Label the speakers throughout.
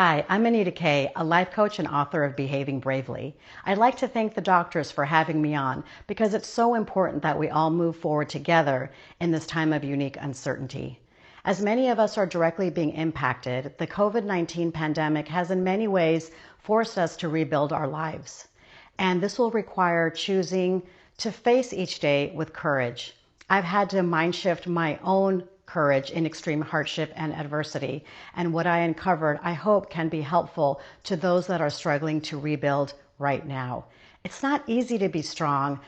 Speaker 1: Hi, I'm Anita K, a life coach and author of Behaving Bravely. I'd like to thank the doctors for having me on because it's so important that we all move forward together in this time of unique uncertainty. As many of us are directly being impacted, the COVID-19 pandemic has in many ways forced us to rebuild our lives. And this will require choosing to face each day with courage. I've had to mind shift my own courage in extreme hardship and adversity. And what I uncovered, I hope, can be helpful to those that are struggling to rebuild right now. It's not easy to be strong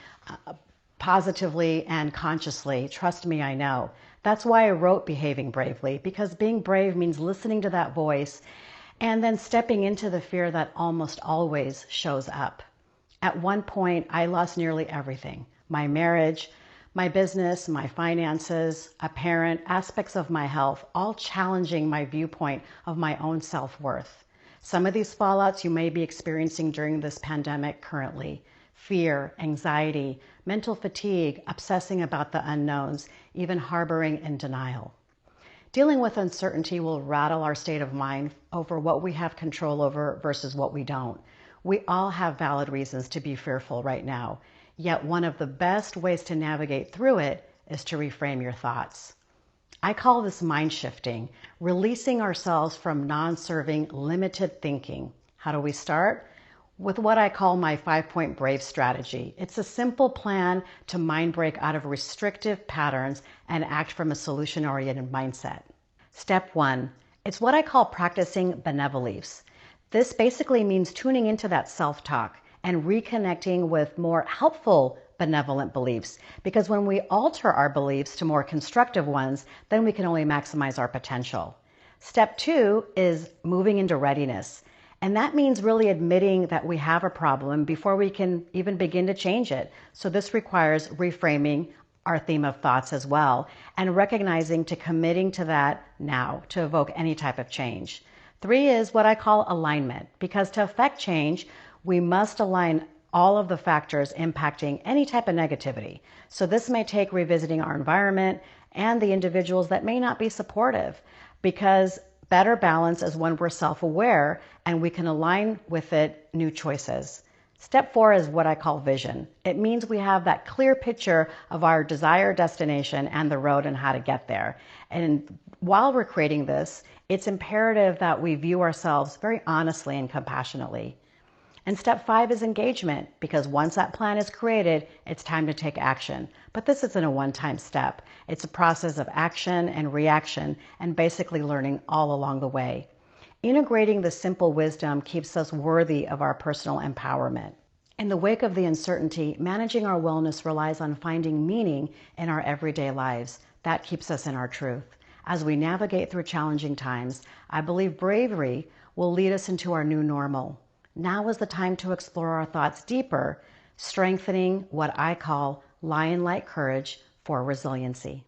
Speaker 1: positively and consciously. Trust me, I know. That's why I wrote Behaving Bravely, because being brave means listening to that voice and then stepping into the fear that almost always shows up. At one point, I lost nearly everything: my marriage, my business, my finances, a parent, aspects of my health, all challenging my viewpoint of my own self-worth. Some of these fallouts you may be experiencing during this pandemic currently: fear, anxiety, mental fatigue, obsessing about the unknowns, even harboring in denial. Dealing with uncertainty will rattle our state of mind over what we have control over versus what we don't. We all have valid reasons to be fearful right now. Yet one of the best ways to navigate through it is to reframe your thoughts. I call this mind shifting, releasing ourselves from non-serving, limited thinking. How do we start? With what I call my 5-point brave strategy. It's a simple plan to mind break out of restrictive patterns and act from a solution-oriented mindset. Step 1, it's what I call practicing benevolence. This basically means tuning into that self-talk and reconnecting with more helpful, benevolent beliefs. Because when we alter our beliefs to more constructive ones, then we can only maximize our potential. Step 2 is moving into readiness. And that means really admitting that we have a problem before we can even begin to change it. So this requires reframing our theme of thoughts as well, and recognizing to committing to that now to evoke any type of change. 3 is what I call alignment, because to affect change, we must align all of the factors impacting any type of negativity. So this may take revisiting our environment and the individuals that may not be supportive, because better balance is when we're self-aware and we can align with it new choices. Step 4 is what I call vision. It means we have that clear picture of our desired destination and the road and how to get there. And while we're creating this, it's imperative that we view ourselves very honestly and compassionately. And step 5 is engagement, because once that plan is created, it's time to take action. But this isn't a one-time step. It's a process of action and reaction, and basically learning all along the way. Integrating the simple wisdom keeps us worthy of our personal empowerment. In the wake of the uncertainty, managing our wellness relies on finding meaning in our everyday lives. That keeps us in our truth. As we navigate through challenging times, I believe bravery will lead us into our new normal. Now is the time to explore our thoughts deeper, strengthening what I call lion-like courage for resiliency.